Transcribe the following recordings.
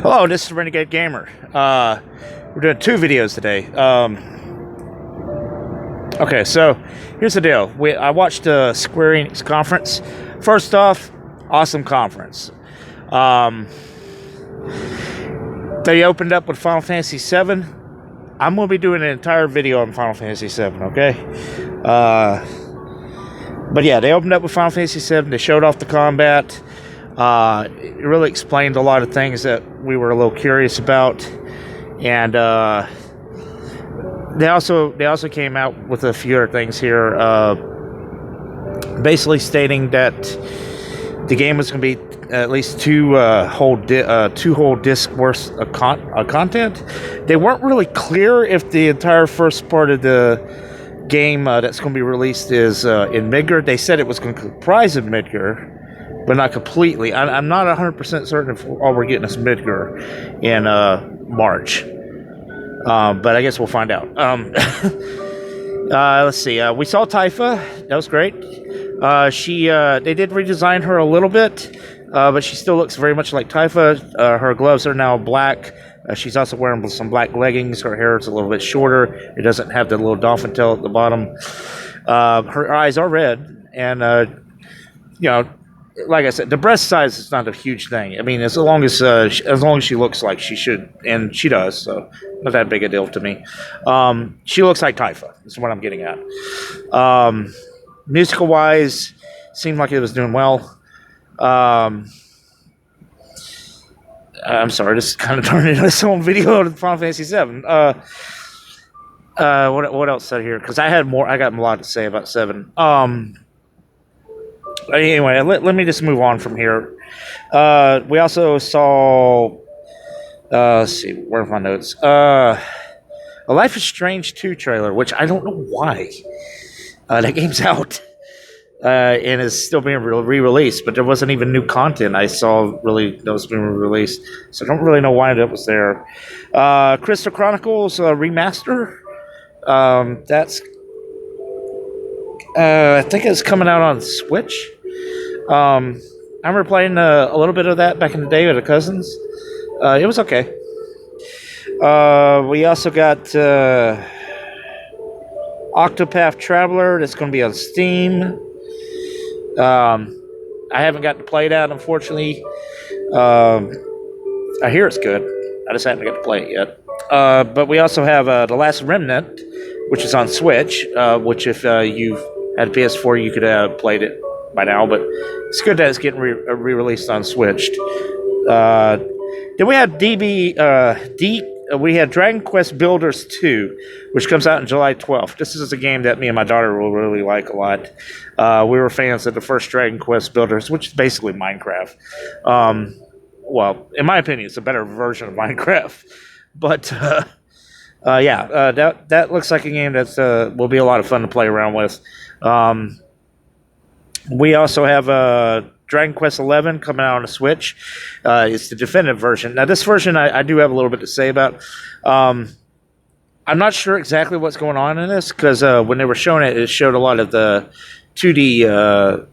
Hello, this is Renegade Gamer. We're doing two videos today. Okay, so here's the deal. I watched the Square Enix conference. First off, awesome conference. They opened up with Final Fantasy VII. I'm going to be doing an entire video on Final Fantasy VII, okay? But yeah, they opened up with Final Fantasy VII. They showed off the combat. It really explained a lot of things that we were a little curious about, and they also came out with a few other things here, basically stating that the game was going to be at least two whole disc worth of content. They weren't really clear if the entire first part of the game that's going to be released is in Midgar. They said it was going to comprise of Midgar, but not completely. I'm not 100% certain if all we're getting is Midgar in March. But I guess we'll find out. Let's see. We saw Tifa. That was great. They did redesign her a little bit, but she still looks very much like Tifa. Her gloves are now black. She's also wearing some black leggings. Her hair is a little bit shorter. It doesn't have the little dolphin tail at the bottom. Her eyes are red, and like I said, the breast size is not a huge thing. I mean, as long as she looks like she should, and she does, so not that big a deal to me. She looks like Tifa. Is what I'm getting at. Musical wise, seemed like it was doing well. I'm sorry, this kind of turned into its own video of Final Fantasy VII. What else said here? Because I got a lot to say about 7. Anyway, let me just move on from here. We also saw, let's see, where are my notes? A Life is Strange 2 trailer, which I don't know why. That game's out and is still being re-released, but there wasn't even new content I saw really that was being re-released, so I don't really know why that was there. Crystal Chronicles remaster. That's I think it's coming out on Switch. I remember playing a little bit of that back in the day with the cousins. It was okay. We also got Octopath Traveler. That's going to be on Steam. I haven't gotten to play that, unfortunately. I hear it's good. I just haven't got to play it yet. But we also have The Last Remnant, which is on Switch, which if you've had a PS4, you could have played it by now, but it's good that it's getting re-released on Switch. Then we had we had Dragon Quest Builders 2, which comes out on July 12th. This is a game that me and my daughter will really like a lot. We were fans of the first Dragon Quest Builders, which is basically Minecraft. Well, in my opinion, it's a better version of Minecraft. But that looks like a game that will be a lot of fun to play around with. We also have Dragon Quest XI coming out on the Switch. It's the definitive version. Now, this version I do have a little bit to say about. I'm not sure exactly what's going on in this, because when they were showing it, it showed a lot of the 2D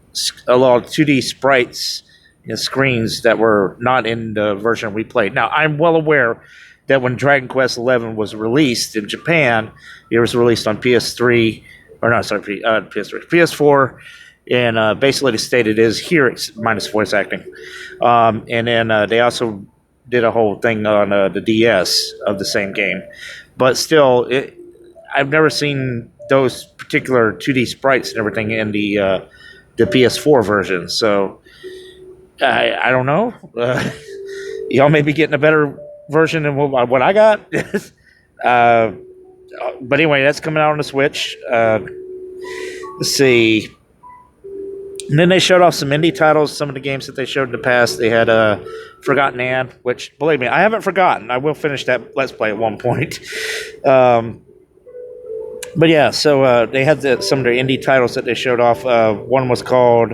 sprites and screens that were not in the version we played. Now, I'm well aware that when Dragon Quest XI was released in Japan, it was released on PS3, or not, sorry, PS4, and basically the state it is here, it's minus voice acting. And then they also did a whole thing on the DS of the same game. But still, I've never seen those particular 2D sprites and everything in the PS4 version, so I don't know. Y'all may be getting a better version than what I got. But anyway, that's coming out on the Switch. Let's see. And then they showed off some indie titles, some of the games that they showed in the past. They had Forgotten Anne, which, believe me, I haven't forgotten. I will finish that Let's Play at one point. But yeah, so they had some of their indie titles that they showed off. One was called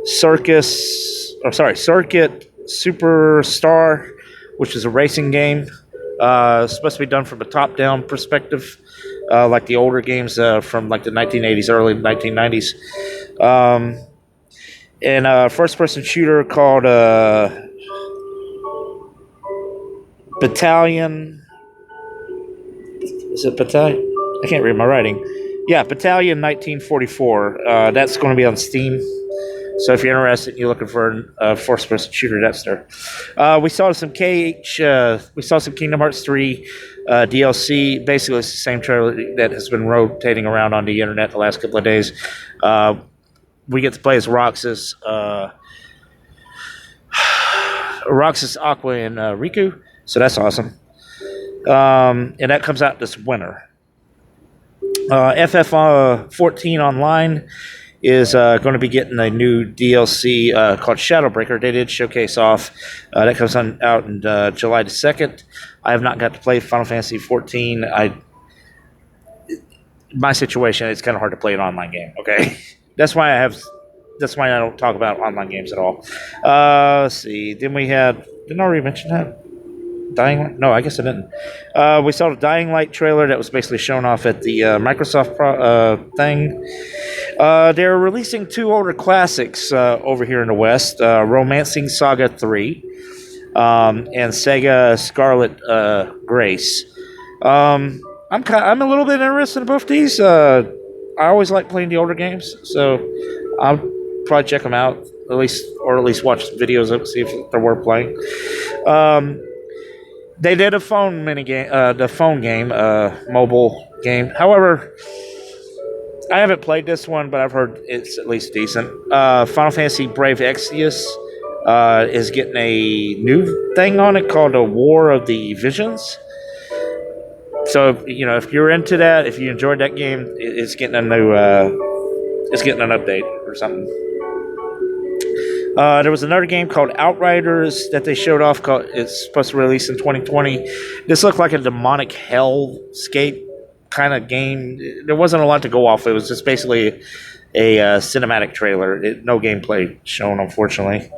Circuit Superstar, which is a racing game. It's supposed to be done from a top-down perspective, like the older games from like the 1980s, early 1990s. And a first-person shooter called Battalion. Is it Battalion? I can't read my writing. Yeah, Battalion 1944. That's going to be on Steam. So if you're interested and you're looking for a first-person shooter, that's there. We saw some we saw some Kingdom Hearts 3 DLC. Basically, it's the same trailer that has been rotating around on the internet the last couple of days. We get to play as Roxas, Aqua, and Riku. So that's awesome. And that comes out this winter. FF14 Online is going to be getting a new DLC called Shadowbreaker. They did showcase off. That comes out in July the 2nd. I have not got to play Final Fantasy 14. My situation, it's kind of hard to play an online game. Okay, that's why I don't talk about online games at all. Let's see. Then we had. Didn't I already mention that? Dying Light? No, I guess I didn't. We saw the Dying Light trailer that was basically shown off at the Microsoft thing. They're releasing 2 older classics over here in the West, Romancing Saga 3 and Sega Scarlet Grace. I'm a little bit interested in both these. I always like playing the older games, so I'll probably check them out, at least watch videos of them, see if they're worth playing. They did a phone mobile game. However, I haven't played this one, but I've heard it's at least decent. Final Fantasy Brave Exvius is getting a new thing on it called a War of the Visions. So if you're into that, if you enjoyed that game, it's getting a new, it's getting an update or something. There was another game called Outriders that they showed off. It's supposed to release in 2020. This looked like a demonic hellscape kind of game. There wasn't a lot to go off. It was just basically a cinematic trailer. No gameplay shown, unfortunately.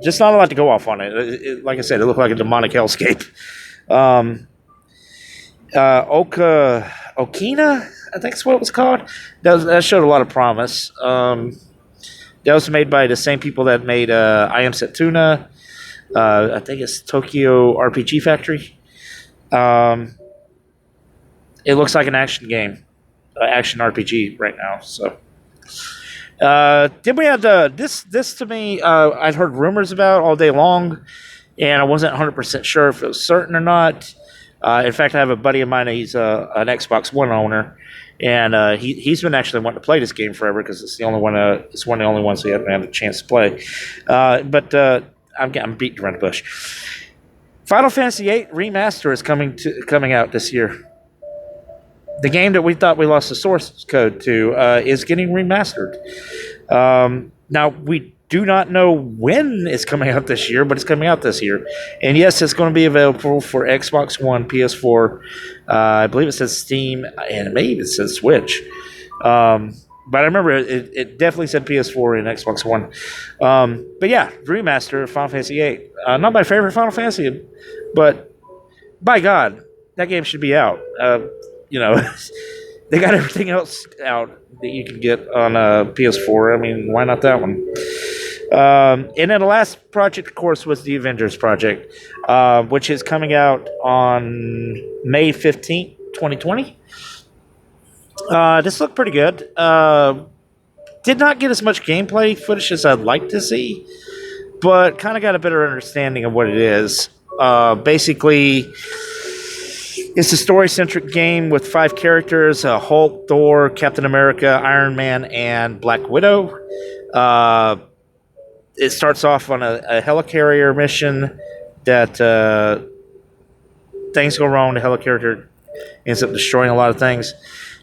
Just not a lot to go off on it. Like I said, it looked like a demonic hellscape. Okina, I think is what it was called. That showed a lot of promise. That was made by the same people that made I Am Setsuna. I think it's Tokyo RPG Factory. It looks like an action game, action RPG right now. So, then we had this. This to me, I'd heard rumors about all day long, and I wasn't 100% sure if it was certain or not. In fact, I have a buddy of mine. He's an Xbox One owner. And he's been actually wanting to play this game forever because it's the only one. It's one of the only ones he hasn't had a chance to play. But I'm beating around the bush. Final Fantasy VIII Remaster is coming out this year. The game that we thought we lost the source code to is getting remastered. Now we do not know when it's coming out this year, but it's coming out this year. And yes, it's going to be available for Xbox One, PS4. I believe it says Steam, and maybe it says Switch. But I remember it definitely said PS4 and Xbox One. But yeah, remaster of Final Fantasy VIII. Not my favorite Final Fantasy, but by God, that game should be out. They got everything else out that you can get on PS4. I mean, why not that one? And then the last project, of course, was the Avengers project, which is coming out on May 15th, 2020. This looked pretty good. Did not get as much gameplay footage as I'd like to see, but kind of got a better understanding of what it is. Basically, it's a story-centric game with 5 characters: Hulk, Thor, Captain America, Iron Man, and Black Widow. It starts off on a helicarrier mission that things go wrong. The helicarrier ends up destroying a lot of things.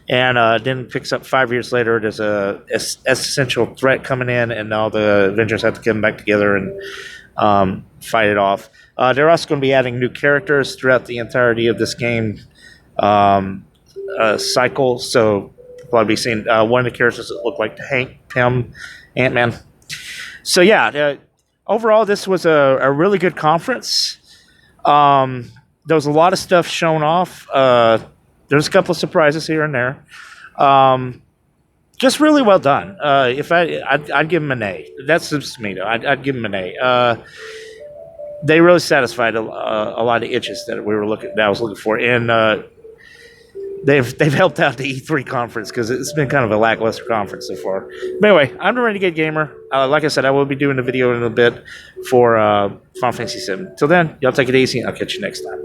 And then picks up 5 years later. There's a existential threat coming in, and all the Avengers have to come back together and fight it off. They're also going to be adding new characters throughout the entirety of this game cycle. So we'll probably be seeing one of the characters that look like Hank Pym, Ant-Man. So yeah, overall this was a really good conference. There was a lot of stuff shown off. There's a couple of surprises here and there. Just really well done. I'd give him an A. That's just me though. I'd give him an A. they really satisfied a lot of itches that I was looking for, and they've helped out the E3 conference because it's been kind of a lackluster conference so far. But anyway, I'm the Renegade Gamer. Like I said, I will be doing a video in a bit for Final Fantasy VII. Till then, y'all take it easy, and I'll catch you next time.